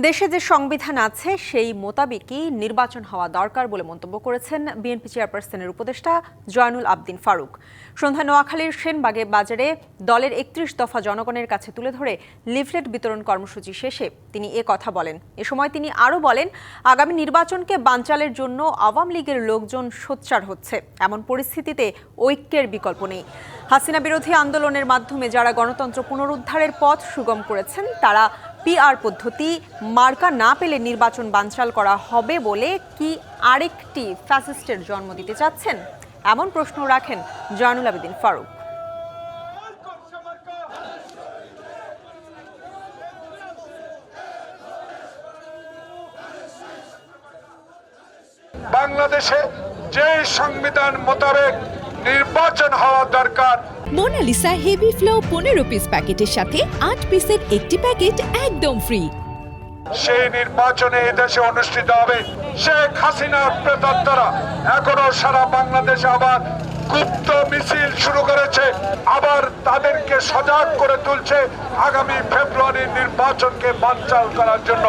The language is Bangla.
দেশে যে সংবিধান আছে সেই মোতাবেকই নির্বাচন হওয়া দরকার বলে মন্তব্য করেছেন বিএনপি চেয়ারপারসনের উপদেষ্টা জয়নুল আবদিন ফারুক। সন্ধ্যায় নোয়াখালীর সেনবাগে বাজারে দলের ৩১ দফা জনগণের কাছে তুলে ধরে লিফলেট বিতরণ কর্মসূচি শেষে তিনি এ কথা বলেন। এ সময় তিনি আরও বলেন, আগামী নির্বাচনকে বানচালের জন্য আওয়ামী লীগের লোকজন সোচ্চার হচ্ছে। এমন পরিস্থিতিতে ঐক্যের বিকল্প নেই। হাসিনা বিরোধী আন্দোলনের মাধ্যমে যারা গণতন্ত্র পুনরুদ্ধারের পথ সুগম করেছেন, তারা পিআর পদ্ধতি মার্কা না পেলে নির্বাচন বানচাল করা হবে বলে কি আরেকটি ফ্যাসিস্টের জন্ম দিতে চাচ্ছেন? এমন প্রশ্ন রাখেন জয়নুল আবেদিন ফারুক। বাংলাদেশে যে সংবিধান মোতাবেক নির্বাচন হওয়া দরকার। মোনালিসা হেভি ফ্লো 15 পিস প্যাকেটের সাথে 8 পিসের একটি প্যাকেট একদম ফ্রি। সেই নির্বাচনে এদেশে অনুষ্ঠিত হবে। শেখ হাসিনার প্রেতাত্মারা এখনো সারা বাংলাদেশে আবার গুপ্ত মিছিল শুরু করেছে, আবার তাদেরকে সজাগ করে তুলছে আগামী ফেব্রুয়ারির নির্বাচনকে বানচাল করার জন্য।